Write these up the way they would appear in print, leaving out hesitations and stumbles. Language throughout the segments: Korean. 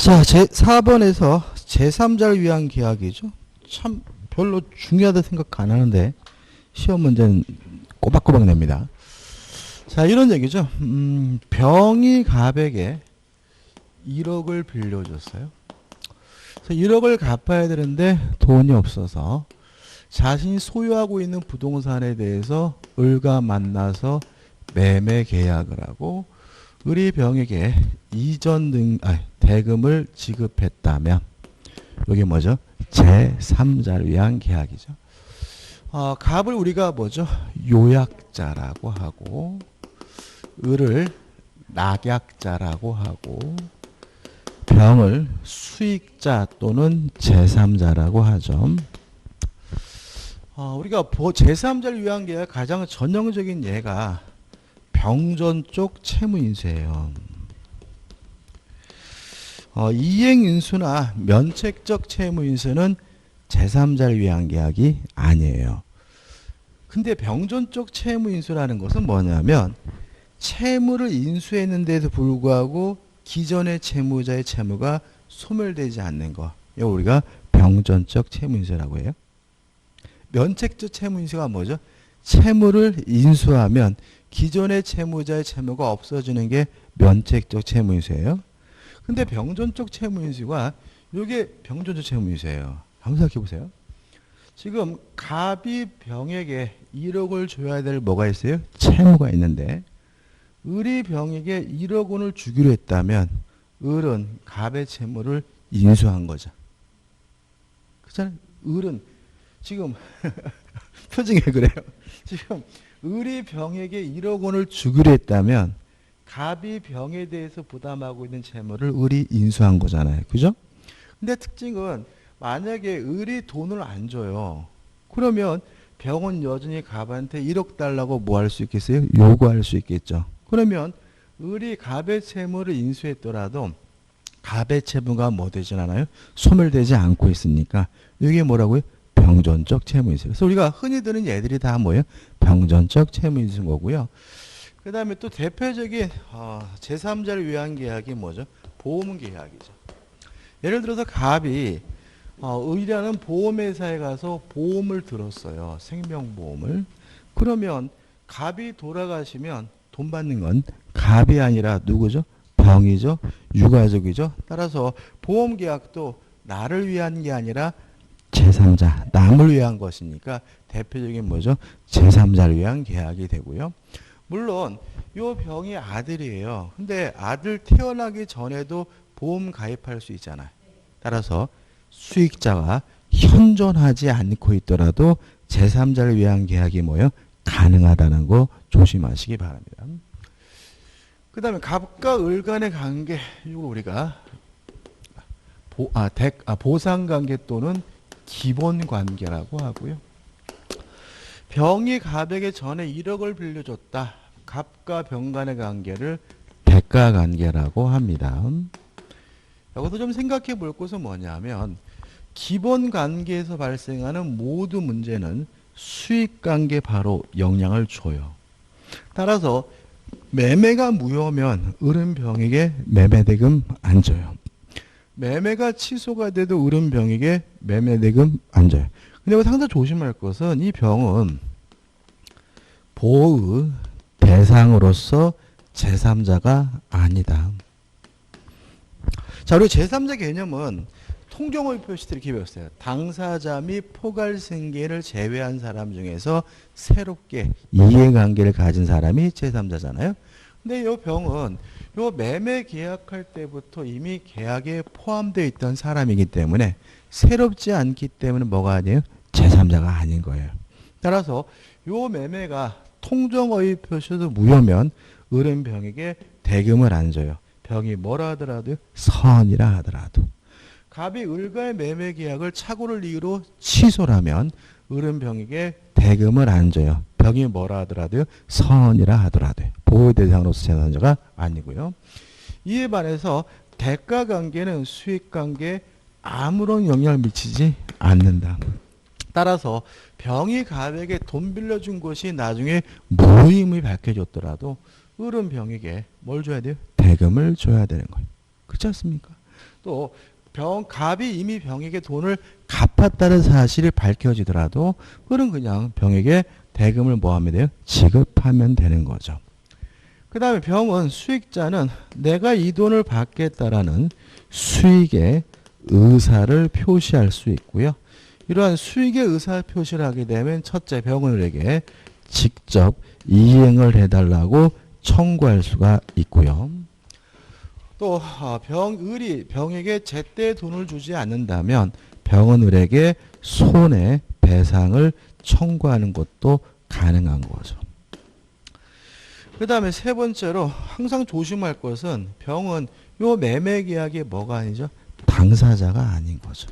자, 제4번에서 제3자를 위한 계약이죠. 참 별로 중요하다 생각 안 하는데 시험 문제는 꼬박꼬박 냅니다. 자, 이런 얘기죠. 병이 갑에게 1억을 빌려줬어요. 그래서 1억을 갚아야 되는데 돈이 없어서 자신이 소유하고 있는 부동산에 대해서 을과 만나서 매매 계약을 하고 을이 병에게 대금을 지급했다면 이게 뭐죠? 제3자를 위한 계약이죠. 갑을 우리가 뭐죠? 요약자라고 하고 을을 낙약자라고 하고 병을 수익자 또는 제3자라고 하죠. 우리가 제3자를 위한 계약 가장 전형적인 예가 병전 쪽 채무인수예요. 이행인수나 면책적 채무인수는 제3자를 위한 계약이 아니에요. 근데 병전 쪽 채무인수라는 것은 뭐냐면 채무를 인수했는데도 불구하고 기존의 채무자의 채무가 소멸되지 않는 거. 이거 우리가 병전적 채무인수라고 해요. 면책적 채무인수가 뭐죠? 채무를 인수하면 기존의 채무자의 채무가 없어지는 게 면책적 채무인수예요. 근데 병전적 채무인수가 이게 병전적 채무인수예요. 한번 생각해 보세요. 지금 갑이 병에게 1억을 줘야 될 뭐가 있어요? 채무가 있는데 을이 병에게 1억 원을 주기로 했다면 을은 갑의 채무를 인수한 거죠. 그렇잖아요. 을은 지금 표정이 그래요. 지금 을이 병에게 1억 원을 주기로 했다면 갑이 병에 대해서 부담하고 있는 채무를 을이 인수한 거잖아요. 그죠? 근데 특징은 만약에 을이 돈을 안 줘요. 그러면 병은 여전히 갑한테 1억 달라고 뭐 할 수 있겠어요? 요구할 수 있겠죠. 그러면 을이 갑의 채무를 인수했더라도 갑의 채무가 뭐 되진 않아요? 소멸되지 않고 있으니까 이게 뭐라고요? 병전적 채무인수. 그래서 우리가 흔히 드는 예들이 다 뭐예요? 병전적 채무인수인 거고요. 그 다음에 또 대표적인 제3자를 위한 계약이 뭐죠? 보험 계약이죠. 예를 들어서 갑이 을이라는 보험회사에 가서 보험을 들었어요. 생명보험을. 그러면 갑이 돌아가시면 돈 받는 건 갑이 아니라 누구죠? 병이죠. 유가족이죠. 따라서 보험계약도 나를 위한 게 아니라 제3자, 남을 위한 것이니까 대표적인 뭐죠? 제3자를 위한 계약이 되고요. 물론 이 병이 아들이에요. 근데 아들 태어나기 전에도 보험 가입할 수 있잖아요. 따라서 수익자가 현존하지 않고 있더라도 제3자를 위한 계약이 뭐예요? 가능하다는 거 조심하시기 바랍니다. 그 다음에 갑과 을 간의 관계, 이거 우리가 보상관계 또는 기본관계라고 하고요. 병이 갑에게 전에 1억을 빌려줬다. 갑과 병 간의 관계를 대가관계라고 합니다. 여기서 좀 생각해 볼 것은 뭐냐면 기본관계에서 발생하는 모든 문제는 수익관계 바로 영향을 줘요. 따라서 매매가 무효면 을은 병에게 매매대금 안 줘요. 매매가 취소가 돼도 을은 병에게 매매대금 안 줘요. 근데 상당히 조심할 것은 이 병은 보의 대상으로서 제3자가 아니다. 자, 그리고 제3자 개념은 통정의 표시 이렇게 배웠어요. 당사자 및 포괄생계를 제외한 사람 중에서 새롭게 이해관계를 가진 사람이 제3자잖아요. 근데 이 병은 요 매매 계약할 때부터 이미 계약에 포함되어 있던 사람이기 때문에 새롭지 않기 때문에 뭐가 아니에요? 제3자가 아닌 거예요. 따라서 요 매매가 통정의 표시도 무효면 을은 병에게 대금을 안 줘요. 병이 뭐라 하더라도요? 선이라 하더라도. 갑이 을과의 매매 계약을 착오를 이유로 취소라면 을은 병에게 대금을 안 줘요. 병이 뭐라 하더라도요? 선이라 하더라도요. 보호 대상으로서 제3자가 아니고요. 이에 반해서 대가관계는 수익관계에 아무런 영향을 미치지 않는다. 따라서 병이 갑에게 돈 빌려준 것이 나중에 무임이 밝혀졌더라도 을은 병에게 뭘 줘야 돼요? 대금을 줘야 되는 거예요. 그렇지 않습니까? 또 갑이 이미 병에게 돈을 갚았다는 사실이 밝혀지더라도 그는 그냥 병에게 대금을 뭐 하면 돼요? 지급하면 되는 거죠. 그 다음에 병은 수익자는 내가 이 돈을 받겠다라는 수익의 의사를 표시할 수 있고요. 이러한 수익의 의사 표시를 하게 되면 첫째 병원에게 직접 이행을 해달라고 청구할 수가 있고요. 또 병을이 병에게 제때 돈을 주지 않는다면 병원을에게 손해배상을 청구하는 것도 가능한 거죠. 그 다음에 세 번째로 항상 조심할 것은 병은 요 매매계약의 뭐가 아니죠? 당사자가 아닌 거죠.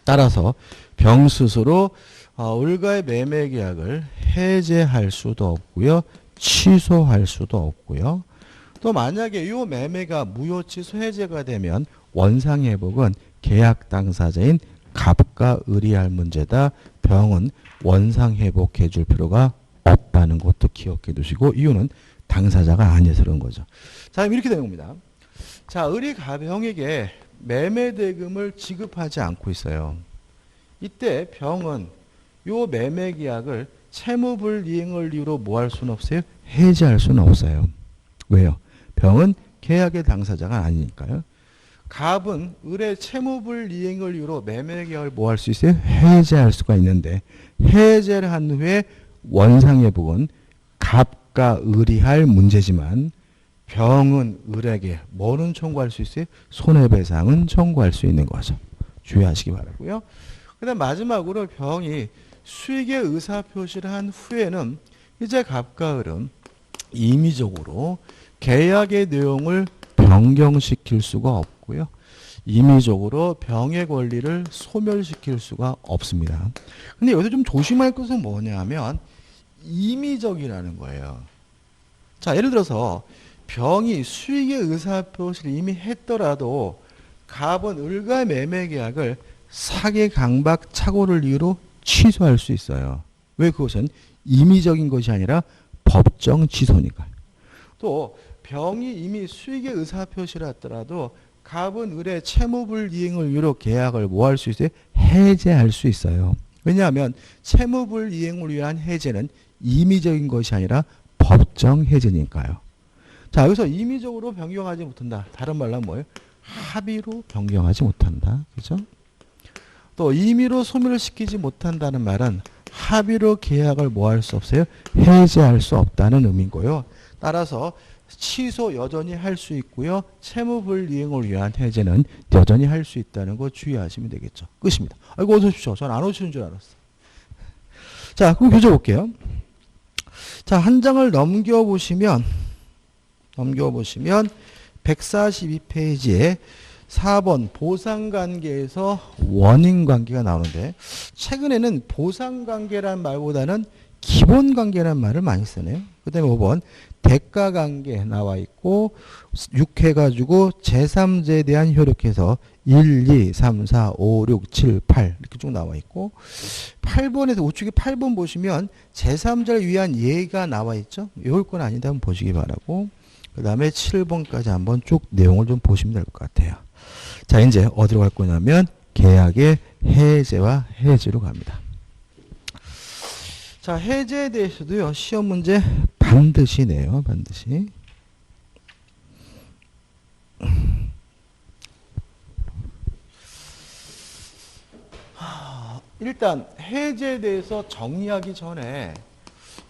따라서 병 스스로 을과의 매매계약을 해제할 수도 없고요. 취소할 수도 없고요. 또 만약에 이 매매가 무효 취소 해제가 되면 원상회복은 계약 당사자인 갑과 을이 할 문제다. 병은 원상회복해 줄 필요가 없다는 것도 기억해 두시고 이유는 당사자가 아니어서 그런 거죠. 자, 이렇게 되는 겁니다. 자, 을이 병에게 매매대금을 지급하지 않고 있어요. 이때 병은 요 매매계약을 채무불이행을 이유로 뭐 할 수는 없어요? 해지할 수는 없어요. 왜요? 병은 계약의 당사자가 아니니까요. 갑은 을의 채무불이행을 이유로 매매계약을 뭐 할 수 있어요? 해지할 수가 있는데 해제를 한 후에 원상회복은 갑과 을이 할 문제지만 병은 을에게 뭐는 청구할 수 있어요? 손해배상은 청구할 수 있는 거죠. 주의하시기 바라고요. 그 다음 마지막으로 병이 수익의 의사표시를 한 후에는 이제 갑과 을은 임의적으로 계약의 내용을 변경시킬 수가 없고요. 임의적으로 병의 권리를 소멸시킬 수가 없습니다. 근데 여기서 좀 조심할 것은 뭐냐면 임의적이라는 거예요. 자, 예를 들어서 병이 수익의 의사표시를 이미 했더라도 갑은 을과 매매계약을 사기 강박 착오를 이유로 취소할 수 있어요. 왜? 그것은 임의적인 것이 아니라 법정 취소니까요. 또 병이 이미 수익의 의사표시를 했더라도 갑은 을의 채무불이행을 이유로 계약을 뭐 할 수 있어요? 해제할 수 있어요. 왜냐하면 채무불이행을 위한 해제는 임의적인 것이 아니라 법정 해제니까요. 자, 여기서 임의적으로 변경하지 못한다. 다른 말로 하면 뭐예요? 합의로 변경하지 못한다. 그죠? 또 임의로 소멸을 시키지 못한다는 말은 합의로 계약을 뭐 할 수 없어요? 해제할 수 없다는 의미고요. 따라서 취소 여전히 할 수 있고요. 채무불이행을 위한 해제는 여전히 할 수 있다는 거 주의하시면 되겠죠. 끝입니다. 아이고 어서 오십시오. 전 안 오시는 줄 알았어. 자, 그럼 교재 볼게요. 자, 한 장을 넘겨보시면 142페이지에 4번 보상관계에서 원인관계가 나오는데 최근에는 보상관계란 말보다는 기본관계란 말을 많이 쓰네요. 그 다음에 5번 대가관계 나와 있고 6 해가지고 제3자에 대한 효력해서 1, 2, 3, 4, 5, 6, 7, 8 이렇게 쭉 나와 있고 8번에서 우측에 8번 보시면 제3자를 위한 예가 나와 있죠. 외울 건 아닌데 한번 보시기 바라고 그 다음에 7번까지 한번 쭉 내용을 좀 보시면 될 것 같아요. 자, 이제 어디로 갈 거냐면 계약의 해제와 해지로 갑니다. 자, 해제에 대해서도요. 시험 문제 반드시 내요. 반드시. 일단 해제에 대해서 정리하기 전에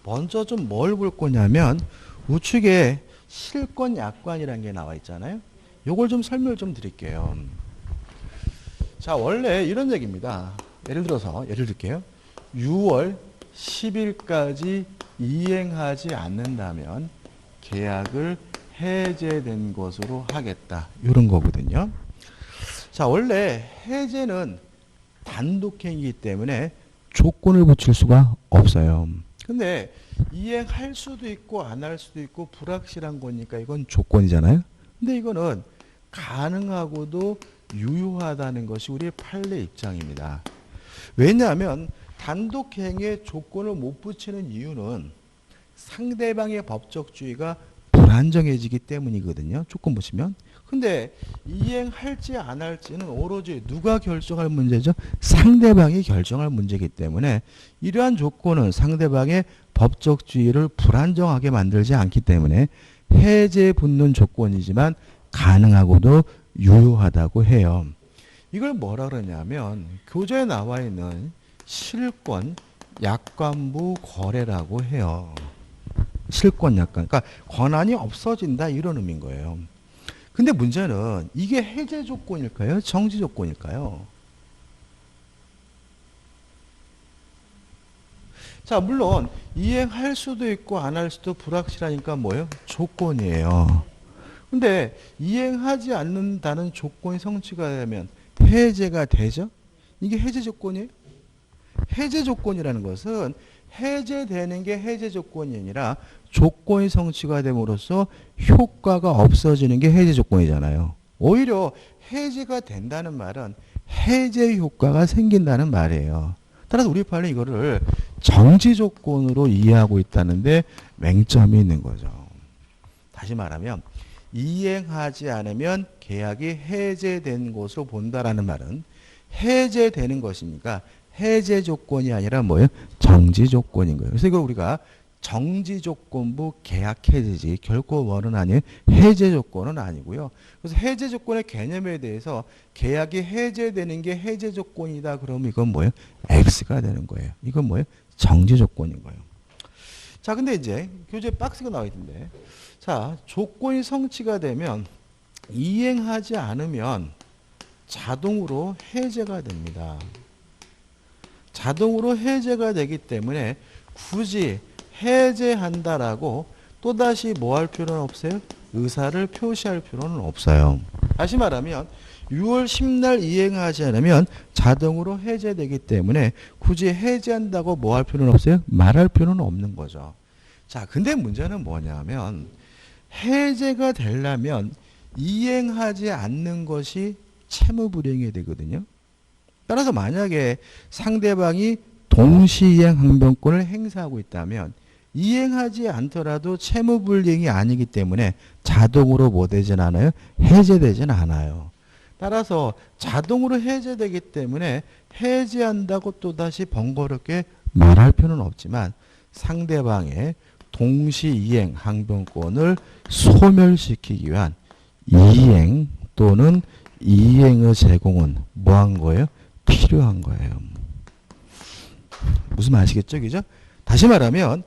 먼저 좀 뭘 볼 거냐면 우측에 실권 약관이라는 게 나와 있잖아요. 요걸 좀 설명을 좀 드릴게요. 자, 원래 이런 얘기입니다. 예를 들게요. 6월 10일까지 이행하지 않는다면 계약을 해제된 것으로 하겠다. 이런 거거든요. 자, 원래 해제는 단독행위이기 때문에 조건을 붙일 수가 없어요. 근데 이행할 수도 있고 안 할 수도 있고 불확실한 거니까 이건 조건이잖아요. 근데 이거는 가능하고도 유효하다는 것이 우리의 판례 입장입니다. 왜냐하면 단독행위에 조건을 못 붙이는 이유는 상대방의 법적주의가 불안정해지기 때문이거든요. 조건 보시면. 근데 이행할지 안 할지는 오로지 누가 결정할 문제죠? 상대방이 결정할 문제이기 때문에 이러한 조건은 상대방의 법적 지위를 불안정하게 만들지 않기 때문에 해제에 붙는 조건이지만 가능하고도 유효하다고 해요. 이걸 뭐라 그러냐면 교재에 나와 있는 실권 약관부 거래라고 해요. 실권 약관. 그러니까 권한이 없어진다 이런 의미인 거예요. 근데 문제는 이게 해제 조건일까요? 정지 조건일까요? 자, 물론 이행할 수도 있고 안 할 수도 불확실하니까 뭐예요? 조건이에요. 근데 이행하지 않는다는 조건이 성취가 되면 해제가 되죠? 이게 해제 조건이에요? 해제 조건이라는 것은 해제되는 게 해제 조건이 아니라 조건이 성취가 됨으로써 효과가 없어지는 게 해제 조건이잖아요. 오히려 해제가 된다는 말은 해제 효과가 생긴다는 말이에요. 따라서 우리 판은 이거를 정지 조건으로 이해하고 있다는데 맹점이 있는 거죠. 다시 말하면 이행하지 않으면 계약이 해제된 것으로 본다라는 말은 해제되는 것이니까 해제 조건이 아니라 뭐예요? 정지 조건인 거예요. 그래서 이걸 우리가 정지 조건부 계약 해제지 결코 뭐는 아니에요. 해제 조건은 아니고요. 그래서 해제 조건의 개념에 대해서 계약이 해제되는 게 해제 조건이다. 그러면 이건 뭐예요? X가 되는 거예요. 이건 뭐예요? 정지 조건인 거예요. 자, 근데 이제 교재에 박스가 나와 있는데, 자, 조건이 성취가 되면 이행하지 않으면 자동으로 해제가 됩니다. 자동으로 해제가 되기 때문에 굳이 해제한다라고 또다시 뭐 할 필요는 없어요? 의사를 표시할 필요는 없어요. 다시 말하면 6월 10날 이행하지 않으면 자동으로 해제되기 때문에 굳이 해제한다고 뭐 할 필요는 없어요? 말할 필요는 없는 거죠. 자, 근데 문제는 뭐냐면 해제가 되려면 이행하지 않는 것이 채무불이행이 되거든요. 따라서 만약에 상대방이 동시이행 항변권을 행사하고 있다면 이행하지 않더라도 채무불이행이 아니기 때문에 자동으로 뭐 되진 않아요? 해제되진 않아요. 따라서 자동으로 해제되기 때문에 해제한다고 또다시 번거롭게 말할 필요는 없지만 상대방의 동시이행 항변권을 소멸시키기 위한 이행 또는 이행의 제공은 뭐 한 거예요? 필요한 거예요. 무슨 말 아시겠죠? 그죠? 다시 말하면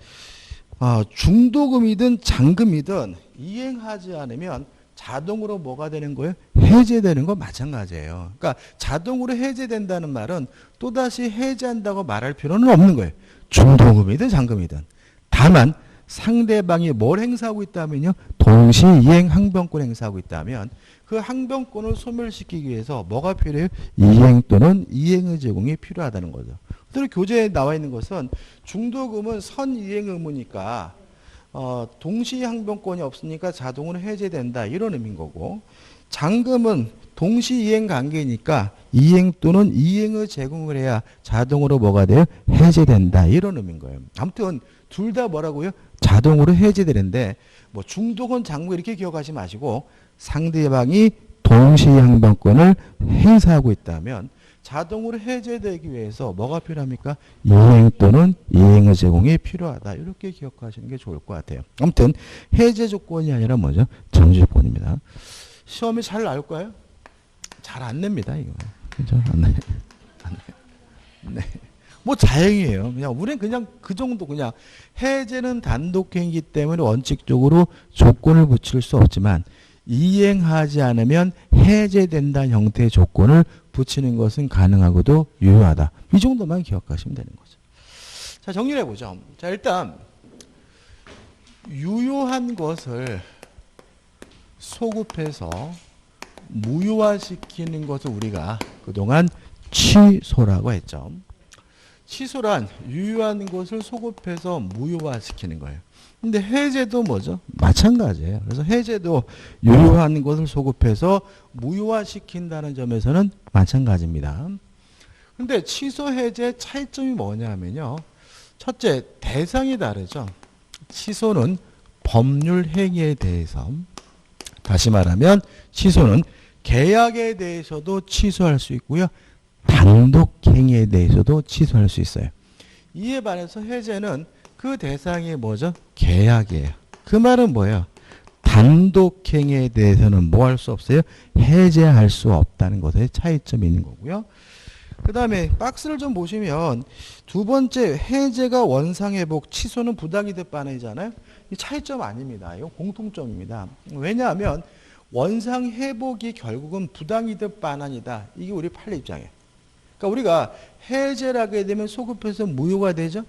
중도금이든 잔금이든 이행하지 않으면 자동으로 뭐가 되는 거예요? 해제되는 거 마찬가지예요. 그러니까 자동으로 해제된다는 말은 또다시 해제한다고 말할 필요는 없는 거예요. 중도금이든 잔금이든. 다만 상대방이 뭘 행사하고 있다면요. 동시이행 항변권 행사하고 있다면 그 항변권을 소멸시키기 위해서 뭐가 필요해요? 이행 또는 이행의 제공이 필요하다는 거죠. 그리고 교재에 나와 있는 것은 중도금은 선이행 의무니까 동시 항변권이 없으니까 자동으로 해제된다 이런 의미인 거고 잔금은 동시 이행 관계니까 이행 또는 이행의 제공을 해야 자동으로 뭐가 돼요? 해제된다 이런 의미인 거예요. 아무튼 둘 다 뭐라고요? 자동으로 해제되는데 뭐 중도금 잔금 이렇게 기억하지 마시고 상대방이 동시 항변권을 행사하고 있다면 자동으로 해제되기 위해서 뭐가 필요합니까? 이행 또는 이행의 제공이 필요하다. 이렇게 기억하시는 게 좋을 것 같아요. 아무튼 해제 조건이 아니라 뭐죠? 정지 조건입니다. 시험이 잘 나올까요? 잘 안 냅니다. 이거. 그죠? 안 내. 안 내. 네. 뭐 다행이에요. 그냥 우리는 그냥 그 정도 그냥 해제는 단독행위이기 때문에 원칙적으로 조건을 붙일 수 없지만 이행하지 않으면 해제된다는 형태의 조건을 붙이는 것은 가능하고도 유효하다. 이 정도만 기억하시면 되는 거죠. 자, 정리를 해보죠. 자, 일단 유효한 것을 소급해서 무효화시키는 것을 우리가 그동안 취소라고 했죠. 취소란 유효한 것을 소급해서 무효화시키는 거예요. 근데 해제도 뭐죠? 마찬가지예요. 그래서 해제도 유효한 것을 소급해서 무효화시킨다는 점에서는 마찬가지입니다. 근데 취소 해제 차이점이 뭐냐면요. 첫째, 대상이 다르죠. 취소는 법률 행위에 대해서, 다시 말하면 취소는 계약에 대해서도 취소할 수 있고요. 단독 행위에 대해서도 취소할 수 있어요. 이에 반해서 해제는 그 대상이 뭐죠? 계약이에요. 그 말은 뭐예요? 단독 행위에 대해서는 뭐 할 수 없어요? 해제할 수 없다는 것에 차이점이 있는 거고요. 그 다음에 박스를 좀 보시면 두 번째 해제가 원상회복, 취소는 부당이득 반환이잖아요. 이 차이점 아닙니다. 이거 공통점입니다. 왜냐하면 원상회복이 결국은 부당이득 반환이다. 이게 우리 판례 입장이에요. 그러니까 우리가 해제를 하게 되면 소급해서 무효가 되죠.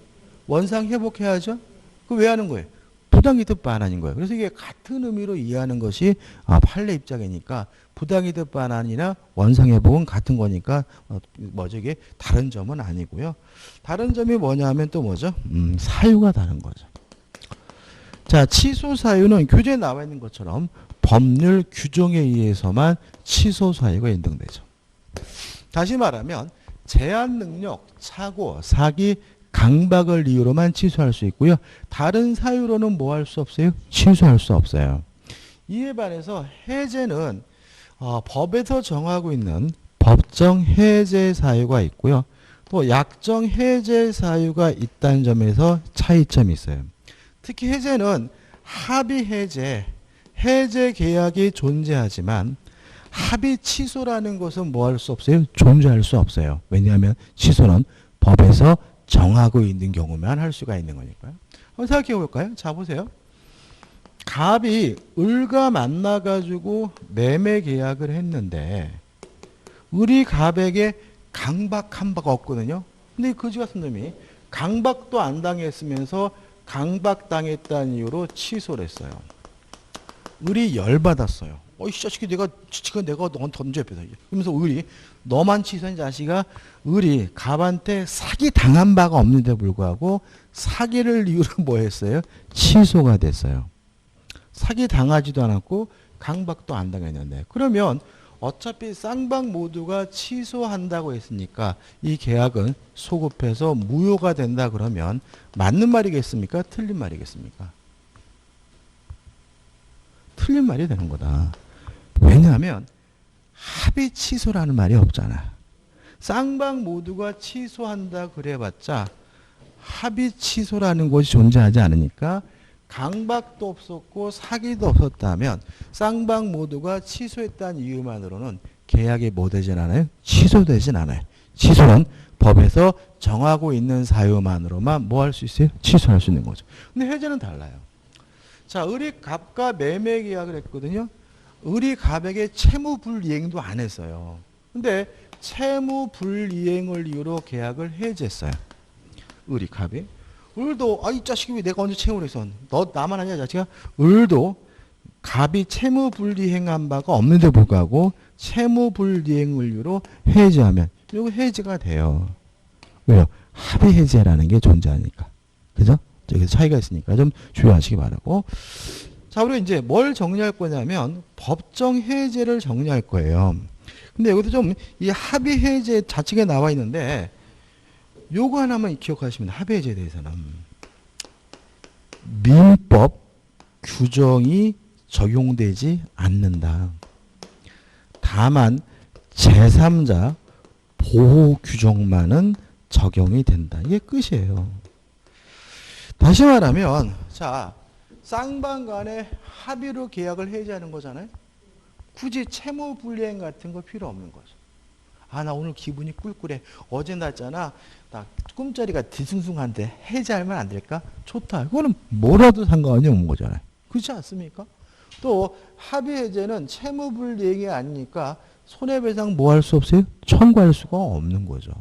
원상회복해야죠. 그거 왜 하는 거예요? 부당이득 반환인 거예요. 그래서 이게 같은 의미로 이해하는 것이 판례 입장이니까 부당이득 반환이나 원상회복은 같은 거니까 뭐죠? 이게 다른 점은 아니고요. 다른 점이 뭐냐면 또 뭐죠? 사유가 다른 거죠. 자, 취소 사유는 교재에 나와 있는 것처럼 법률 규정에 의해서만 취소 사유가 인정되죠. 다시 말하면 제한 능력, 착오, 사기, 강박을 이유로만 취소할 수 있고요. 다른 사유로는 뭐 할 수 없어요? 취소할 수 없어요. 이에 반해서 해제는 법에서 정하고 있는 법정 해제 사유가 있고요. 또 약정 해제 사유가 있다는 점에서 차이점이 있어요. 특히 해제는 합의 해제, 해제 계약이 존재하지만 합의 취소라는 것은 뭐 할 수 없어요? 존재할 수 없어요. 왜냐하면 취소는 법에서 정하고 있는 경우만 할 수가 있는 거니까요. 한번 생각해 볼까요? 자, 보세요. 갑이 을과 만나가지고 매매 계약을 했는데 을이 갑에게 강박한 바가 없거든요. 근데 거지 같은 놈이 강박도 안 당했으면서 강박당했다는 이유로 취소를 했어요. 을이 열받았어요. 이 자식이 내가 너한테 던져 옆에서. 그러면서 을이 너만 취소한 자식아, 을이 갑한테 사기 당한 바가 없는데 불구하고 사기를 이유로 뭐 했어요? 취소가 됐어요. 사기 당하지도 않았고 강박도 안 당했는데. 그러면 어차피 쌍방 모두가 취소한다고 했으니까 이 계약은 소급해서 무효가 된다 그러면 맞는 말이겠습니까? 틀린 말이겠습니까? 틀린 말이 되는 거다. 왜냐하면 합의 취소라는 말이 없잖아. 쌍방 모두가 취소한다 그래봤자 합의 취소라는 것이 존재하지 않으니까 강박도 없었고 사기도 없었다면 쌍방 모두가 취소했다는 이유만으로는 계약이 뭐 되진 않아요? 취소되진 않아요. 취소는 법에서 정하고 있는 사유만으로만 뭐 할 수 있어요? 취소할 수 있는 거죠. 근데 해제는 달라요. 자, 을이 갑과 매매 계약을 했거든요. 을이 갑에게 채무불이행도 안 했어요. 근데 채무불이행을 이유로 계약을 해지했어요. 을이 갑이. 을도 이 자식이 왜 내가 언제 채무를 했어? 너 나만 아니야 자식아? 을도 갑이 채무불이행한 바가 없는데 불구하고 채무불이행을 이유로 해지하면 이거 해지가 돼요. 왜요? 합의 해제라는 게 존재하니까. 그죠? 여기서 차이가 있으니까 좀 주의하시기 바라고. 자, 우리가 이제 뭘 정리할 거냐면 법정 해제를 정리할 거예요. 근데 여기도 좀 이 합의 해제 자칙에 나와 있는데 요거 하나만 기억하시면 합의 해제에 대해서는 민법 규정이 적용되지 않는다. 다만 제3자 보호 규정만은 적용이 된다. 이게 끝이에요. 다시 말하면 자, 쌍방 간에 합의로 계약을 해지하는 거잖아요. 굳이 채무불이행 같은 거 필요 없는 거죠. 나 오늘 기분이 꿀꿀해. 어제 났잖아. 나 꿈자리가 뒤숭숭한데 해지하면 안 될까? 좋다. 이거는 뭐라도 상관이 없는 거잖아요. 그렇지 않습니까? 또 합의 해제는 채무불이행이 아니니까 손해배상 뭐 할 수 없어요? 청구할 수가 없는 거죠.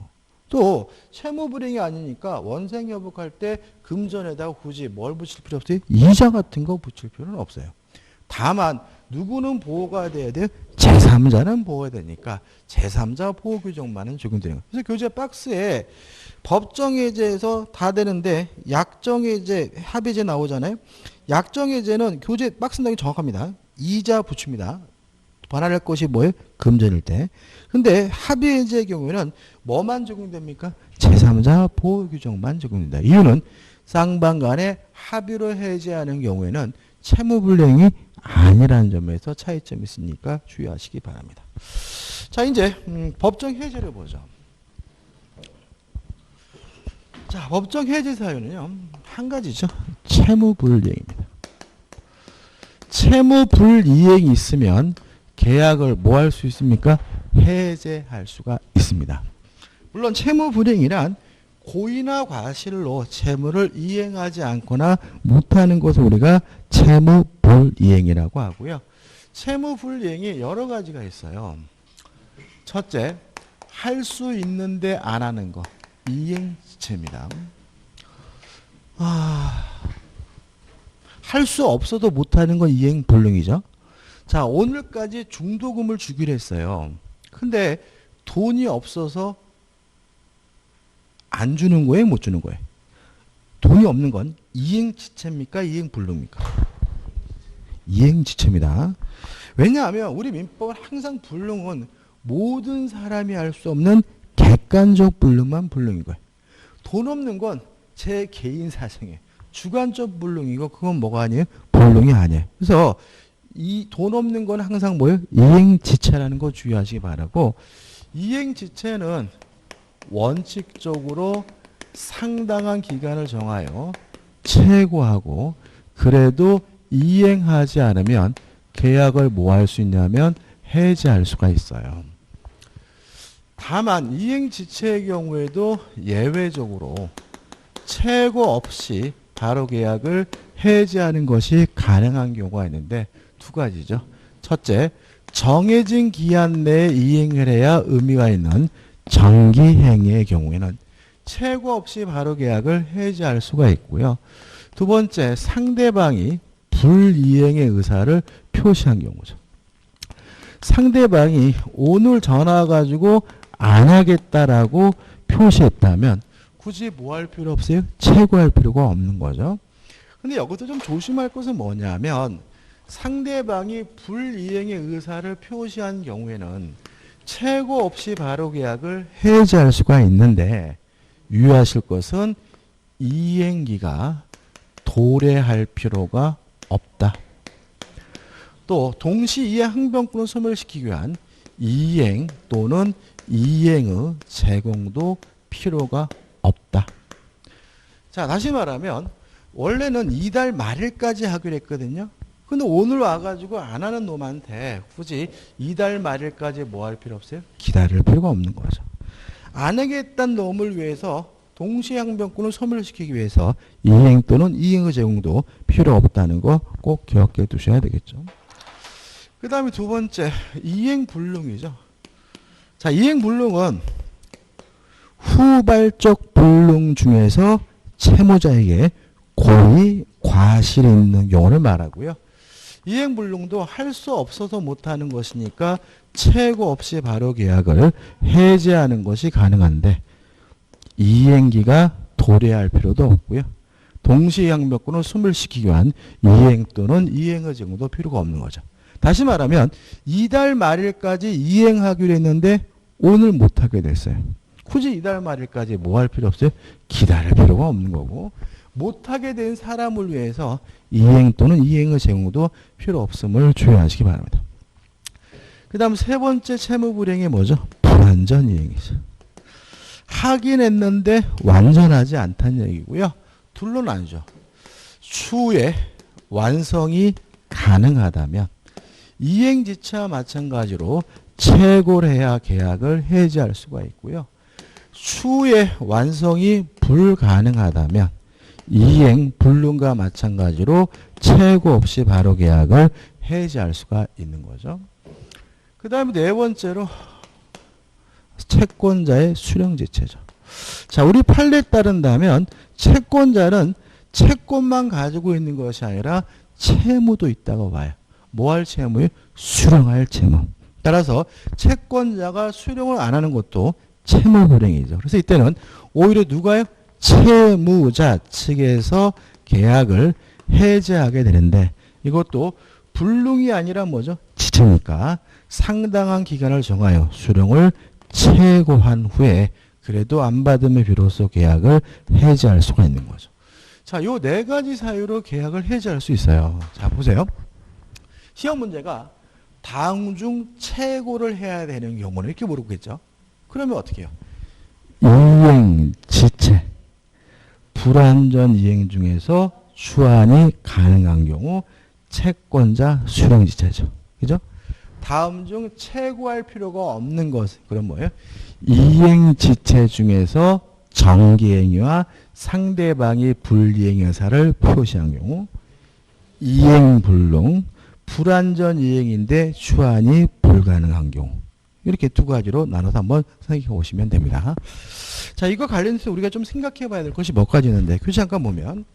또 채무불이행이 아니니까 원생회복할 때 금전에다가 굳이 뭘 붙일 필요 없어요? 이자 같은 거 붙일 필요는 없어요. 다만 누구는 보호가 돼야 돼요? 제3자는 보호가 되니까 제3자 보호 규정만은 적용되는 거예요. 그래서 교재 박스에 법정해제에서 다 되는데 약정해제, 합의제 나오잖아요. 약정해제는 교재 박스 내용이 정확합니다. 이자 붙입니다. 반환할 것이 뭐예요? 금전일 때. 근데 합의해제의 경우에는 뭐만 적용됩니까? 제3자 보호 규정만 적용된다. 이유는 쌍방 간에 합의로 해제하는 경우에는 채무불이행이 아니라는 점에서 차이점이 있으니까 주의하시기 바랍니다. 자, 이제 법정 해제를 보죠. 자, 법정 해제 사유는요, 한 가지죠. 채무불이행입니다. 채무불이행이 있으면 계약을 뭐 할 수 있습니까? 해제할 수가 있습니다. 물론 채무불이행이란 고의나 과실로 채무를 이행하지 않거나 못하는 것을 우리가 채무불이행이라고 하고요. 채무불이행이 여러 가지가 있어요. 첫째, 할 수 있는데 안 하는 거. 이행지체입니다. 할 수 없어도 못하는 건 이행불능이죠. 자, 오늘까지 중도금을 주기로 했어요. 근데 돈이 없어서 안 주는 거예요? 못 주는 거예요? 돈이 없는 건 이행지체입니까? 이행불능입니까? 이행지체입니다. 왜냐하면 우리 민법은 항상 불능은 모든 사람이 할 수 없는 객관적 불능만 불능인 거예요. 돈 없는 건 제 개인 사정이에요. 주관적 불능이고 그건 뭐가 아니에요? 불능이 아니에요. 그래서 이 돈 없는 건 항상 뭐예요? 이행지체라는 거 주의하시기 바라고, 이행지체는 원칙적으로 상당한 기간을 정하여 최고하고, 그래도 이행하지 않으면 계약을 뭐 할 수 있냐면 해지할 수가 있어요. 다만 이행지체의 경우에도 예외적으로 최고 없이 바로 계약을 해지하는 것이 가능한 경우가 있는데 두 가지죠. 첫째, 정해진 기한 내에 이행을 해야 의미가 있는 정기행위의 경우에는 최고 없이 바로 계약을 해지할 수가 있고요. 두 번째, 상대방이 불이행의 의사를 표시한 경우죠. 상대방이 오늘 전화 가지고 안 하겠다라고 표시했다면 굳이 뭐 할 필요 없어요? 최고할 필요가 없는 거죠. 근데 여기서 좀 조심할 것은 뭐냐면 상대방이 불이행의 의사를 표시한 경우에는 최고 없이 바로 계약을 해지할 수가 있는데 유의하실 것은 이행기가 도래할 필요가 없다. 또 동시 이행 항변권을 소멸시키기 위한 이행 또는 이행의 제공도 필요가 없다. 자, 다시 말하면 원래는 이달 말일까지 하기로 했거든요. 근데 오늘 와가지고 안 하는 놈한테 굳이 이달 말일까지 뭐 할 필요 없어요? 기다릴 필요가 없는 거죠. 안 하겠다는 놈을 위해서 동시항변권을 소멸시키기 위해서 이행 또는 이행의 제공도 필요 없다는 거 꼭 기억해 두셔야 되겠죠. 그 다음에 두 번째, 이행불능이죠. 자, 이행불능은 후발적 불능 중에서 채무자에게 고의, 과실이 있는 경우를 말하고요. 이행불능도 할 수 없어서 못하는 것이니까 최고 없이 바로 계약을 해지하는 것이 가능한데 이행기가 도래할 필요도 없고요. 동시항변권을 소멸시키기 위한 이행 또는 이행의 제공도 필요가 없는 거죠. 다시 말하면 이달 말일까지 이행하기로 했는데 오늘 못하게 됐어요. 굳이 이달 말일까지 뭐 할 필요 없어요? 기다릴 필요가 없는 거고, 못하게 된 사람을 위해서 이행 또는 이행의 제공도 필요 없음을 주의하시기 바랍니다. 그 다음 세 번째 채무불이행이 뭐죠? 불완전 이행이죠. 하긴 했는데 완전하지 않다는 얘기고요. 둘로 나뉘죠. 추후에 완성이 가능하다면 이행지체와 마찬가지로 최고를 해야 계약을 해지할 수가 있고요. 추후에 완성이 불가능하다면 이행 불능과 마찬가지로 최고 없이 바로 계약을 해지할 수가 있는 거죠. 그 다음에 네 번째로 채권자의 수령지체죠. 자, 우리 판례에 따른다면 채권자는 채권만 가지고 있는 것이 아니라 채무도 있다고 봐요. 뭐 할 채무요? 수령할 채무. 따라서 채권자가 수령을 안 하는 것도 채무불이행이죠. 그래서 이때는 오히려 누가요? 채무자 측에서 계약을 해지하게 되는데 이것도 불능이 아니라 뭐죠? 지체니까 상당한 기간을 정하여 수령을 최고한 후에 그래도 안 받으면 비로소 계약을 해지할 수가 있는 거죠. 자, 요 네 가지 사유로 계약을 해지할 수 있어요. 자, 보세요. 시험 문제가 다음 중 최고를 해야 되는 경우는 이렇게 물어보겠죠. 그러면 어떻게 해요? 이행 지체. 불완전 이행 중에서 추한이 가능한 경우 채권자 수령 지체죠. 그죠? 다음 중 최고할 필요가 없는 것은 그럼 뭐예요? 이행 지체 중에서 정기행위와 상대방이 불이행 의사를 표시한 경우 이행 불능, 불완전 이행인데 추한이 불가능한 경우 이렇게 두 가지로 나눠서 한번 생각해 보시면 됩니다. 자, 이거 관련해서 우리가 좀 생각해 봐야 될 것이 몇 가지 있는데 교재 잠깐 보면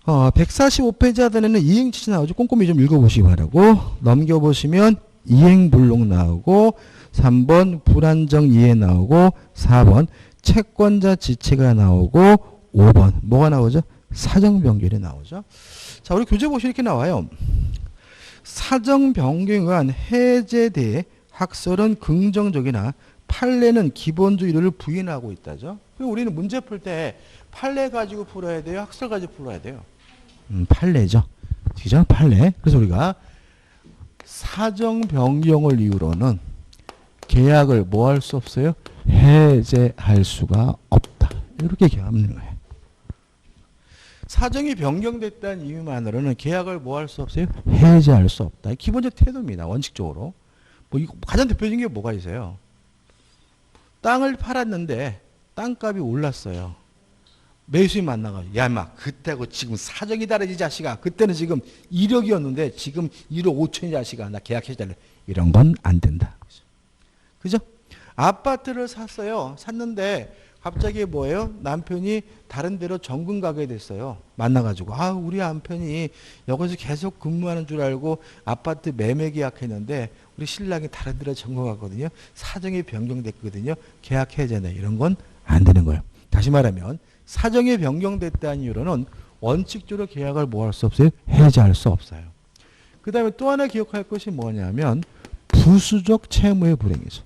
145페이지 하단에는 이행지체 나오죠. 꼼꼼히 좀 읽어보시기 바라고 넘겨보시면 이행불능 나오고 3번 불안정 이해 나오고 4번 채권자 지체가 나오고 5번 뭐가 나오죠? 사정변경이 나오죠. 자, 우리 교재 보시면 이렇게 나와요. 사정변경에 의한 해제대 학설은 긍정적이나 판례는 기본주의를 부인하고 있다죠. 그리고 우리는 문제 풀 때 판례 가지고 풀어야 돼요? 학설 가지고 풀어야 돼요? 판례죠. 그죠? 판례. 그래서 우리가 사정 변경을 이유로는 계약을 뭐 할 수 없어요? 해제할 수가 없다. 이렇게 기억하는 거예요. 사정이 변경됐다는 이유만으로는 계약을 뭐 할 수 없어요? 해제할 수 없다. 기본적 태도입니다. 원칙적으로. 뭐 이거 가장 대표적인 게 뭐가 있어요? 땅을 팔았는데 땅값이 올랐어요. 매수인 만나가지고 야 인마 그때고 지금 사정이 다르지 자식아. 그때는 지금 1억이었는데 지금 1억 5천이 자식아. 나 계약해줄래. 이런 건 안 된다. 그죠? 아파트를 샀어요. 샀는데 갑자기 뭐예요? 남편이 다른 데로 전근 가게 됐어요. 만나가지고 아 우리 남편이 여기서 계속 근무하는 줄 알고 아파트 매매 계약했는데 우리 신랑이 다른 데로 전근 가거든요. 사정이 변경됐거든요. 계약 해제네. 이런 건 안 되는 거예요. 다시 말하면 사정이 변경됐다는 이유로는 원칙적으로 계약을 뭐 할 수 없어요? 해제할 수 없어요. 그 다음에 또 하나 기억할 것이 뭐냐면 부수적 채무의 불이행이죠.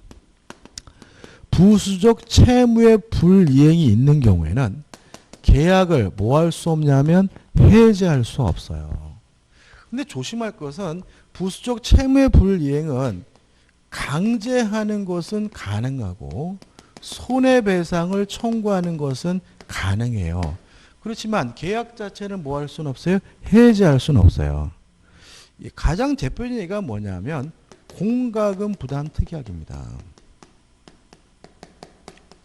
부수적 채무의 불이행이 있는 경우에는 계약을 뭐 할 수 없냐면 해제할 수 없어요. 근데 조심할 것은 부수적 채무의 불이행은 강제하는 것은 가능하고 손해배상을 청구하는 것은 가능해요. 그렇지만 계약 자체는 뭐 할 수는 없어요? 해제할 수는 없어요. 가장 대표적인 예가 뭐냐면 공과금 부담 특약입니다.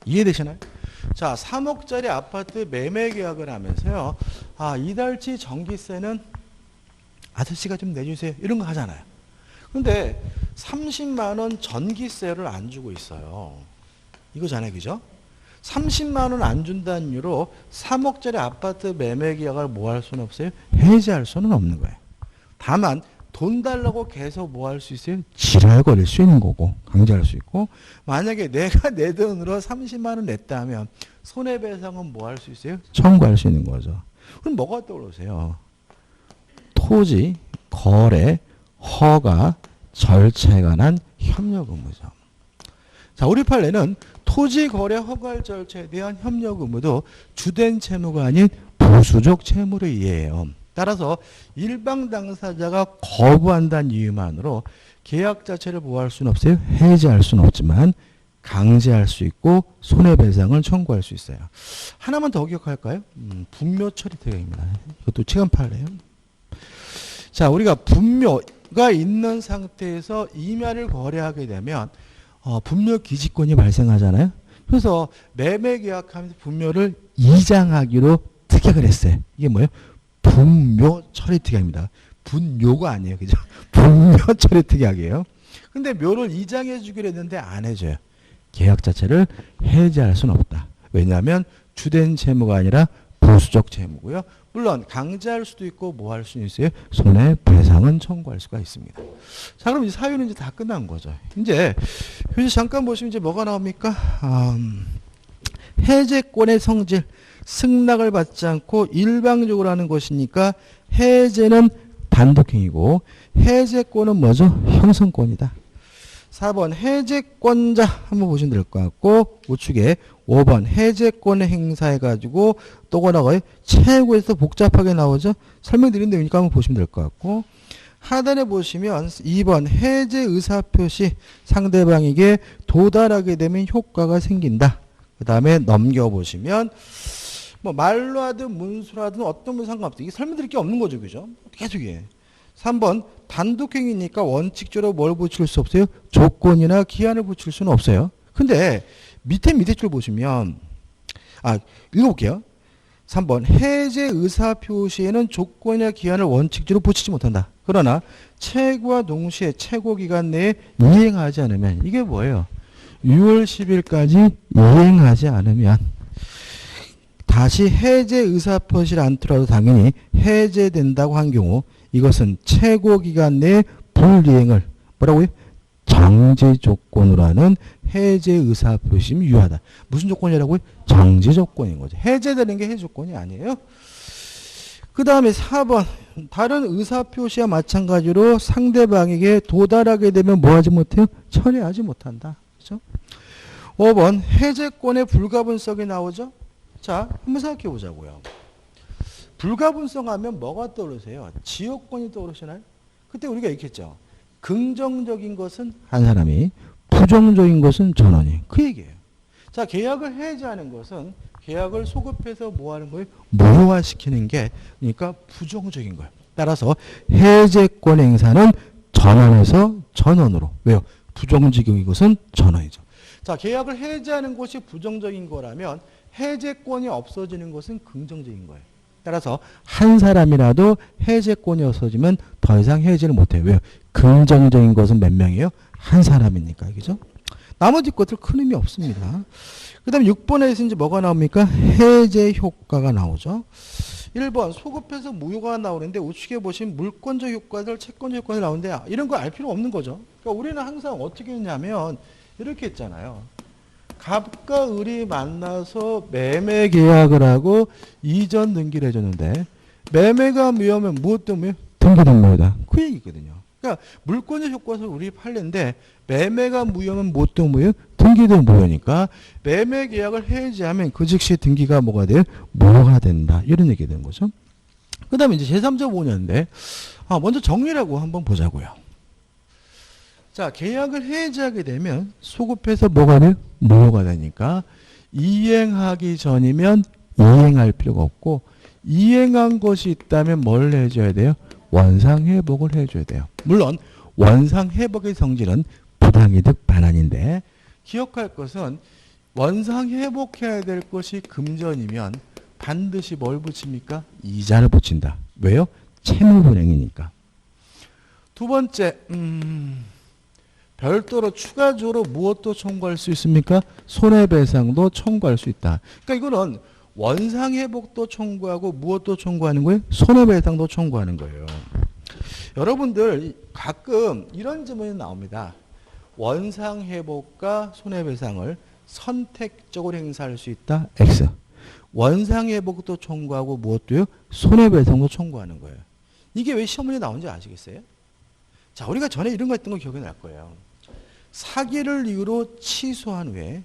이해되시나요? 자, 3억짜리 아파트 매매 계약을 하면서요. 아, 이달치 전기세는 아저씨가 좀 내주세요. 이런 거 하잖아요. 근데 30만 원 전기세를 안 주고 있어요. 이거잖아요. 그죠? 30만 원 안 준다는 이유로 3억짜리 아파트 매매 계약을 뭐 할 수는 없어요? 해지할 수는 없는 거예요. 다만 돈 달라고 계속 뭐 할 수 있어요? 지랄 거릴 수 있는 거고 강제할 수 있고 만약에 내가 내 돈으로 30만 원 냈다 하면 손해배상은 뭐 할 수 있어요? 청구할 수 있는 거죠. 그럼 뭐가 떠오르세요? 토지, 거래, 허가, 절차에 관한 협력 의무죠. 자, 우리 판례는 토지, 거래, 허가 절차에 대한 협력 의무도 주된 채무가 아닌 부수적 채무를 이해해요. 따라서 일방 당사자가 거부한다는 이유만으로 계약 자체를 뭐 할 수는 없어요? 해지할 수는 없지만 강제할 수 있고 손해배상을 청구할 수 있어요. 하나만 더 기억할까요? 분묘 처리 특약입니다. 이것도 최근 판례예요. 자, 우리가 분묘가 있는 상태에서 임야를 거래하게 되면 분묘 기지권이 발생하잖아요. 그래서 매매 계약하면서 분묘를 이장하기로 특약을 했어요. 이게 뭐예요? 분묘 처리 특약입니다. 분묘가 아니에요. 그죠? 분묘 처리 특약이에요. 근데 묘를 이장해 주기로 했는데 안 해줘요. 계약 자체를 해지할 수는 없다. 왜냐하면 주된 채무가 아니라 부수적 채무고요. 물론 강제할 수도 있고 뭐 할 수는 있어요? 손해배상은 청구할 수가 있습니다. 자, 그럼 이제 사유는 이제 다 끝난 거죠. 이제 잠깐 보시면 이제 뭐가 나옵니까? 해제권의 성질, 승낙을 받지 않고 일방적으로 하는 것이니까 해제는 단독행위고 해제권은 뭐죠? 형성권이다. 4번 해제권자 한번 보시면 될 것 같고 우측에 5번 해제권 행사해가지고 또거나 거의 최고에서 복잡하게 나오죠. 설명드린 내용이니까 한번 보시면 될 것 같고 하단에 보시면 2번 해제 의사표시 상대방에게 도달하게 되면 효과가 생긴다. 그 다음에 넘겨보시면 뭐 말로 하든 문수로 하든 어떤 분 상관없다. 이게 설명드릴 게 없는 거죠. 그죠? 계속 해. 3번 단독행위니까 원칙적으로 뭘 붙일 수 없어요? 조건이나 기한을 붙일 수는 없어요. 근데 밑에 줄 보시면 읽어볼게요. 3번 해제 의사표시에는 조건이나 기한을 원칙적으로 붙이지 못한다. 그러나 최고와 동시에 최고 기간 내에 이행하지 않으면 이게 뭐예요? 6월 10일까지 이행하지 않으면 다시 해제 의사표시를 않더라도 당연히 해제된다고 한 경우 이것은 최고 기간 내에 불이행을 뭐라고요? 정지 조건으로 하는 해제 의사표시면 유효하다. 무슨 조건이라고요? 정지 조건인 거죠. 해제되는 게 해제 조건이 아니에요. 그 다음에 4번 다른 의사표시와 마찬가지로 상대방에게 도달하게 되면 뭐 하지 못해요? 처리하지 못한다. 그렇죠? 5번 해제권의 불가분성이 나오죠. 자, 한번 생각해 보자고요. 불가분성 하면 뭐가 떠오르세요? 지역권이 떠오르시나요? 그때 우리가 얘기했죠. 긍정적인 것은 한 사람이, 부정적인 것은 전원이. 그 얘기예요. 자, 계약을 해제하는 것은 계약을 소급해서 뭐 하는 거예요? 무효화시키는 게 그러니까 부정적인 거예요. 따라서 해제권 행사는 전원에서 전원으로. 왜요? 부정적인 것은 전원이죠. 자, 계약을 해제하는 것이 부정적인 거라면 해제권이 없어지는 것은 긍정적인 거예요. 따라서 한 사람이라도 해제권이 없어지면 더 이상 해제를 못해요. 왜요? 긍정적인 것은 몇 명이에요? 한 사람이니까. 그죠? 나머지 것들 큰 의미 없습니다. 그 다음에 6번에서 이제 뭐가 나옵니까? 해제 효과가 나오죠. 1번 소급해서 무효가 나오는데 우측에 보시면 물권적 효과들, 채권적 효과들 나오는데 이런 거 알 필요 없는 거죠. 그러니까 우리는 항상 어떻게 했냐면 이렇게 했잖아요. 갑과 을이 만나서 매매 계약을 하고 이전 등기를 해줬는데 매매가 무효하면 무엇도 무효? 등기는 무효다. 그 얘기거든요. 그러니까 물권적 효과를 우리 팔는데 매매가 무효하면 무엇도 무효? 등기도 무효니까 매매 계약을 해지하면 그 즉시 등기가 뭐가 돼요? 무효가 된다. 이런 얘기가 되는 거죠. 그 다음에 이제 제3자 보호냐인데 먼저 정리라고 한번 보자고요. 자, 계약을 해지하게 되면 소급해서 뭐가 돼요? 무효가 되니까 이행하기 전이면 이행할 필요가 없고 이행한 것이 있다면 뭘 해줘야 돼요? 원상회복을 해줘야 돼요. 물론 원상회복의 성질은 부당이득 반환인데 기억할 것은 원상회복해야 될 것이 금전이면 반드시 뭘 붙입니까? 이자를 붙인다. 왜요? 채무불행이니까. 두 번째 별도로 추가적으로 무엇도 청구할 수 있습니까? 손해배상도 청구할 수 있다. 그러니까 이거는 원상회복도 청구하고 무엇도 청구하는 거예요? 손해배상도 청구하는 거예요. 여러분들 가끔 이런 질문이 나옵니다. 원상회복과 손해배상을 선택적으로 행사할 수 있다. X. 원상회복도 청구하고 무엇도요? 손해배상도 청구하는 거예요. 이게 왜 시험문제 나온지 아시겠어요? 자, 우리가 전에 이런 거 했던 거 기억이 날 거예요. 사기를 이유로 취소한 후에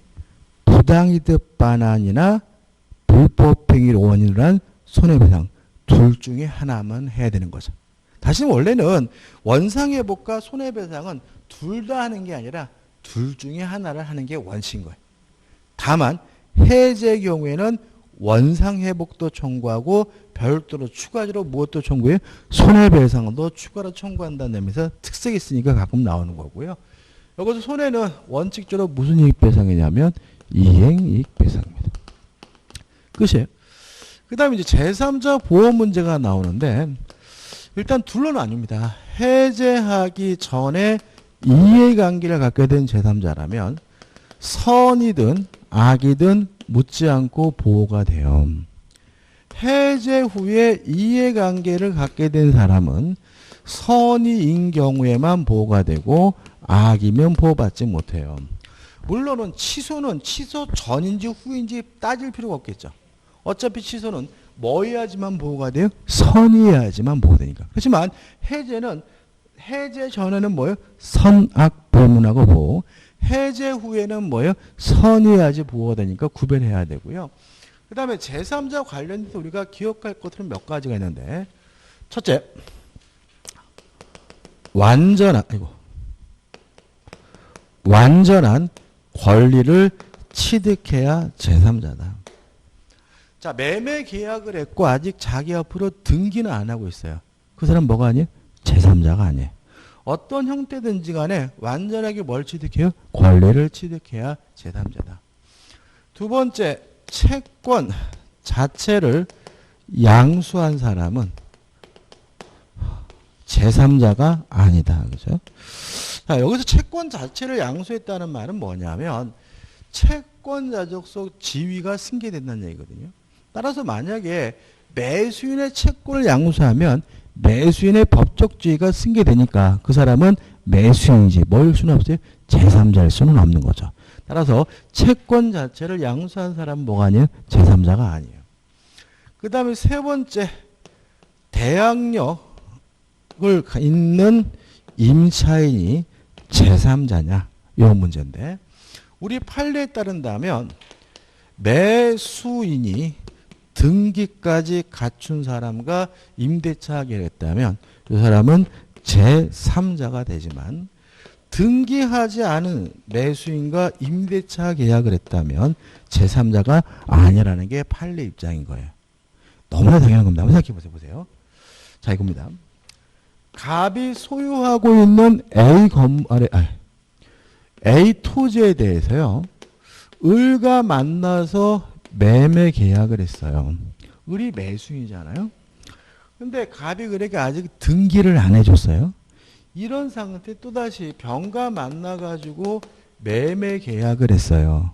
부당이득 반환이나 불법행위를 원인으로 한 손해배상 둘 중에 하나만 해야 되는 거죠. 다시 원래는 원상회복과 손해배상은 둘 다 하는 게 아니라 둘 중에 하나를 하는 게 원칙인 거예요. 다만 해제 경우에는 원상회복도 청구하고 별도로 추가적으로 무엇도 청구해요? 손해배상도 추가로 청구한다는 점에서 특색이 있으니까 가끔 나오는 거고요. 여기서 손해는 원칙적으로 무슨 이익배상이냐면 이행이익배상입니다. 끝이에요. 그 다음에 이제 제3자 보호 문제가 나오는데 일단 둘로 나뉩니다. 해제하기 전에 이해관계를 갖게 된 제3자라면 선이든 악이든 묻지 않고 보호가 돼요. 해제 후에 이해관계를 갖게 된 사람은 선의인 경우에만 보호가 되고 악이면 보호받지 못해요. 물론은 취소는 취소 전인지 후인지 따질 필요가 없겠죠. 어차피 취소는 뭐 해야지만 보호가 돼요? 선의해야지만 보호되니까. 그렇지만 해제는 해제 전에는 뭐예요? 선악 불문하고 보호. 해제 후에는 뭐예요? 선의해야지 보호가 되니까 구별해야 되고요. 그 다음에 제3자 관련해서 우리가 기억할 것들은 몇 가지가 있는데 첫째, 완전한 권리를 취득해야 제3자다. 자, 매매 계약을 했고 아직 자기 앞으로 등기는 안 하고 있어요. 그 사람 뭐가 아니에요? 제3자가 아니에요. 어떤 형태든지 간에 완전하게 뭘 취득해요? 권리를 취득해야 제3자다. 두 번째, 채권 자체를 양수한 사람은 제3자가 아니다. 그죠? 자, 여기서 채권 자체를 양수했다는 말은 뭐냐면 채권자적 속 지위가 승계된다는 얘기거든요. 따라서 만약에 매수인의 채권을 양수하면 매수인의 법적 지위가 승계되니까 그 사람은 매수인이지 뭐일 수는 없어요? 제3자일 수는 없는 거죠. 따라서 채권 자체를 양수한 사람은 뭐가 아니에요? 제3자가 아니에요. 그 다음에 세 번째, 대항력을 있는 임차인이 제3자냐? 이 문제인데 우리 판례에 따른다면 매수인이 등기까지 갖춘 사람과 임대차 계약을 했다면 이 사람은 제3자가 되지만 등기하지 않은 매수인과 임대차 계약을 했다면 제3자가 아니라는 게 판례 입장인 거예요. 너무나 당연한 겁니다. 한번 생각해 보세요. 자, 이겁니다. 갑이 소유하고 있는 A 토지에 대해서요. 을과 만나서 매매 계약을 했어요. 을이 매수인이잖아요. 근데 갑이 을에게 아직 등기를 안 해줬어요. 이런 상태 또다시 병과 만나가지고 매매 계약을 했어요.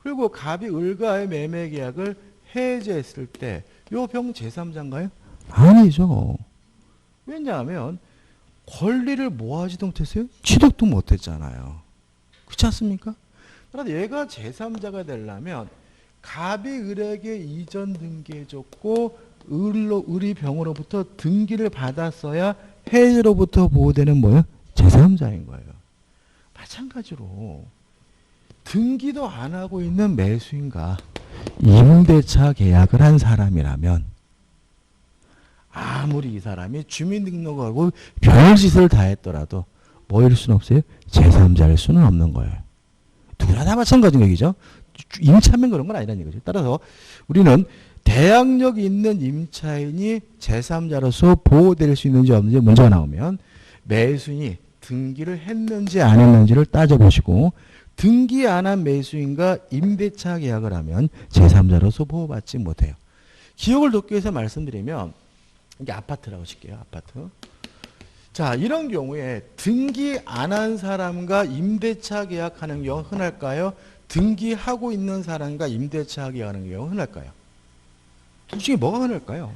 그리고 갑이 을과의 매매 계약을 해제했을 때 요 병 제3자인가요? 아니죠. 왜냐하면 권리를 뭐 하지도 못했어요? 취득도 못했잖아요. 그렇지 않습니까? 그래서 얘가 제3자가 되려면 갑이 을에게 이전 등기해줬고 을이 병으로부터 등기를 받았어야 해지로부터 보호되는 뭐예요? 제3자인 거예요. 마찬가지로 등기도 안 하고 있는 매수인과 임대차 계약을 한 사람이라면 아무리 이 사람이 주민등록을 하고 별짓을 다 했더라도 뭐일 수는 없어요? 제3자일 수는 없는 거예요. 누구나 다 마찬가지인 얘기죠. 임차면 그런 건 아니라는 얘기죠. 따라서 우리는 대항력이 있는 임차인이 제3자로서 보호될 수 있는지 없는지 문제가 나오면 매수인이 등기를 했는지 안 했는지를 따져보시고 등기 안 한 매수인과 임대차 계약을 하면 제3자로서 보호받지 못해요. 기억을 돕기 위해서 말씀드리면 이게 아파트라고 칠게요. 아파트. 자, 이런 경우에 등기 안 한 사람과 임대차 계약하는 경우 흔할까요? 등기하고 있는 사람과 임대차 계약하는 경우 흔할까요? 둘 중에 뭐가 흔할까요?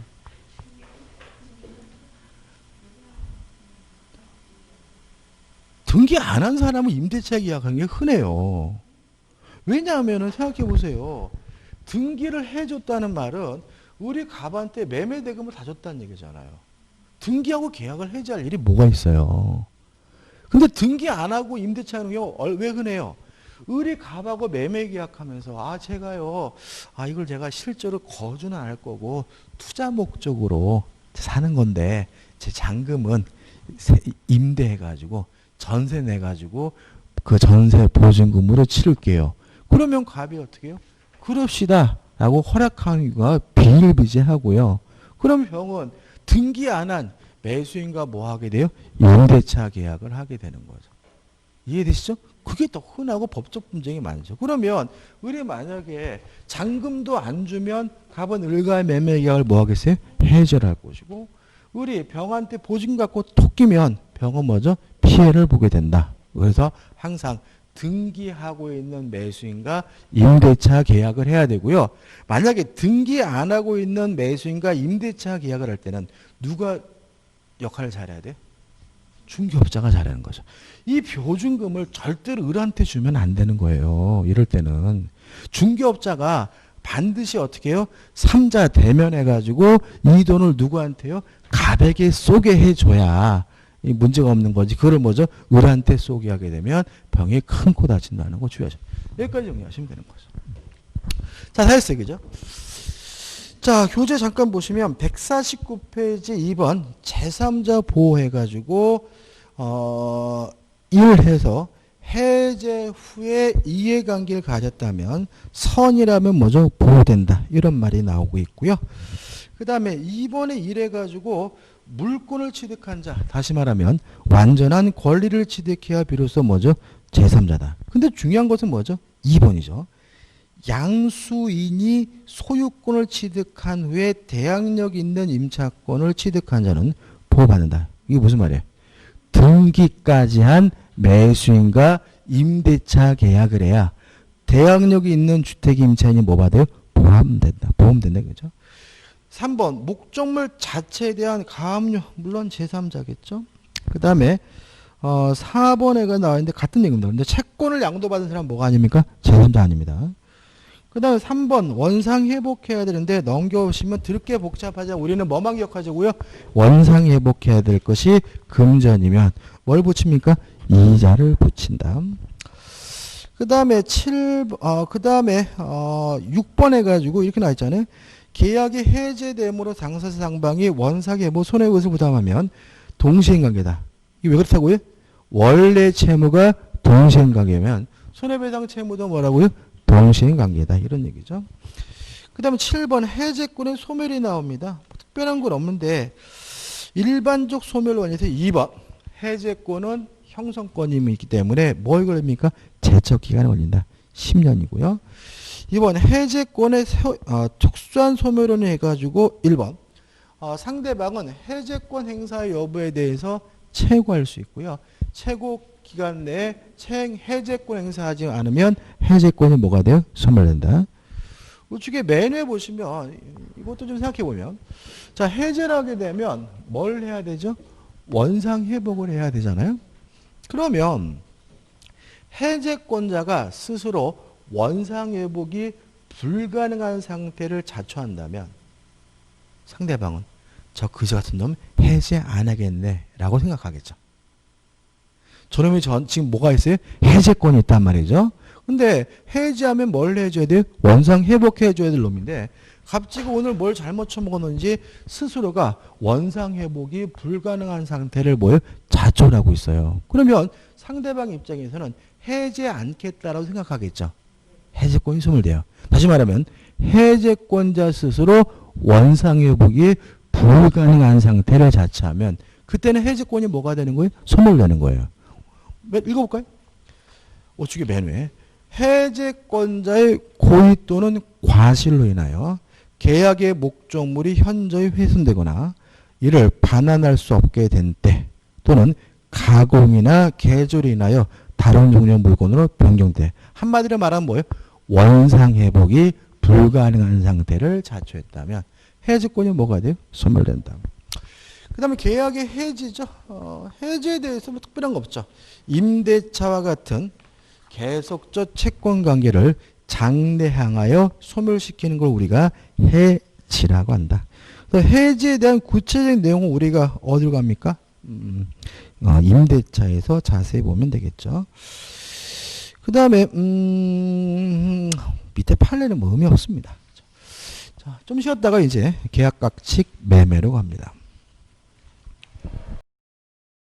등기 안 한 사람은 임대차 계약하는 게 흔해요. 왜냐하면 생각해 보세요. 등기를 해줬다는 말은 우리 갑한테 매매 대금을 다 줬다는 얘기잖아요. 등기하고 계약을 해지할 일이 뭐가 있어요. 근데 등기 안 하고 임대차 하는 경우 왜 흔해요? 을이 갑하고 매매 계약하면서 제가요 이걸 제가 실제로 거주는 안 할 거고 투자 목적으로 사는 건데 제 잔금은 임대해가지고 전세 내가지고 그 전세 보증금으로 치를게요. 그러면 갑이 어떻게 해요? 그럽시다 라고 허락하는 거 비일비재하고요. 그럼 병은 등기 안 한 매수인과 뭐 하게 돼요? 임대차 계약을 하게 되는 거죠. 이해되시죠? 그게 더 흔하고 법적 분쟁이 많죠. 그러면 을이 만약에 잔금도 안 주면 갑은 을과의 매매 계약을 뭐 하겠어요? 해결할 것이고 을이 병한테 보증 갖고 톡 끼면 병은 뭐죠? 피해를 보게 된다. 그래서 항상 등기하고 있는 매수인과 임대차 계약을 해야 되고요. 만약에 등기 안 하고 있는 매수인과 임대차 계약을 할 때는 누가 역할을 잘해야 돼요? 중개업자가 잘하는 거죠. 이 보증금을 절대로 을한테 주면 안 되는 거예요. 이럴 때는 중개업자가 반드시 어떻게 해요? 3자 대면해가지고 이 돈을 누구한테요? 갑에게 쏘게 해줘야 이 문제가 없는 거지. 그걸 뭐죠? 을한테 쏘게 하게 되면 병이 큰 코 다친다는 거 주의하죠. 여기까지 정리하시면 되는 거죠. 자, 다 했어요. 그죠? 자, 교재 잠깐 보시면 149페이지 2번 제3자 보호해가지고 일해서 해제 후에 이해관계를 가졌다면 선이라면 뭐죠? 보호된다. 이런 말이 나오고 있고요. 그 다음에 2번에 이래가지고 물권을 취득한 자, 다시 말하면 완전한 권리를 취득해야 비로소 뭐죠? 제3자다. 근데 중요한 것은 뭐죠? 2번이죠. 양수인이 소유권을 취득한 후에 대항력 있는 임차권을 취득한 자는 보호받는다. 이게 무슨 말이에요? 등기까지 한 매수인과 임대차 계약을 해야 대항력이 있는 주택 임차인이 뭐 받아요? 보험된다. 보험된다. 그죠? 3번 목적물 자체에 대한 가압류, 물론 제3자겠죠. 그 다음에 4번에가 나와있는데 같은 얘기입니다. 근데 채권을 양도받은 사람 뭐가 아닙니까? 제3자 아닙니다. 그 다음에 3번 원상 회복해야 되는데 넘겨오시면 드럽게 복잡하자. 우리는 뭐만 기억하자고요? 원상 회복해야 될 것이 금전이면 뭘 붙입니까? 이자를 붙인다. 그 다음에 6번 해가지고 이렇게 나와있잖아요. 계약이 해제됨으로 당사자 상방이 원상회복 손해배상을 부담하면 동시행관계다. 이게 왜 그렇다고요? 원래 채무가 동시행관계면 손해배상 채무도 뭐라고요? 동시행관계다. 이런 얘기죠. 그 다음에 7번 해제권의 소멸이 나옵니다. 특별한 건 없는데 일반적 소멸 원인에서 2번 해제권은 형성권이기 때문에 뭘 걸립니까? 제척기간이 걸린다. 10년이고요. 2번 해제권의 특수한 소멸원을 해가지고 1번 상대방은 해제권 행사 여부에 대해서 최고할 수 있고요. 최고 기간 내에 해제권 행사하지 않으면 해제권이 뭐가 돼요? 소멸된다. 우측에 맨에 보시면 이것도 좀 생각해 보면 자 해제를 하게 되면 뭘 해야 되죠? 원상 회복을 해야 되잖아요. 그러면 해제권자가 스스로 원상 회복이 불가능한 상태를 자초한다면 상대방은 저 그지 같은 놈 해제 안 하겠네 라고 생각하겠죠. 저놈이 지금 뭐가 있어요? 해제권이 있단 말이죠. 근데 해제하면 뭘 해줘야 돼요? 원상 회복해줘야 될 놈인데 갑자기 오늘 뭘 잘못 처먹었는지 스스로가 원상 회복이 불가능한 상태를 뭐예요? 자초를 하고 있어요. 그러면 상대방 입장에서는 해제 않겠다라고 생각하겠죠. 해제권이 소멸돼요. 다시 말하면 해제권자 스스로 원상 회복이 불가능한 상태를 자처하면 그때는 해제권이 뭐가 되는 거예요? 소멸되는 거예요. 읽어볼까요? 우측에 맨 위에 해제권자의 고의 또는 과실로 인하여 계약의 목적물이 현저히 훼손되거나 이를 반환할 수 없게 된 때 또는 가공이나 개조로 인하여 다른 종류의 물건으로 변경돼. 한마디로 말하면 뭐예요? 원상 회복이 불가능한 상태를 자초했다면 해제권이 뭐가 돼요? 소멸된다. 그 다음에 계약의 해지죠. 해지에 대해서 뭐 특별한 거 없죠. 임대차와 같은 계속적 채권 관계를 장래향하여 소멸시키는 걸 우리가 해지라고 한다. 해지에 대한 구체적인 내용은 우리가 어디로 갑니까? 임대차에서 자세히 보면 되겠죠. 그 다음에 밑에 판례는 뭐 의미 없습니다. 자, 좀 쉬었다가 이제 계약각칙 매매로 갑니다.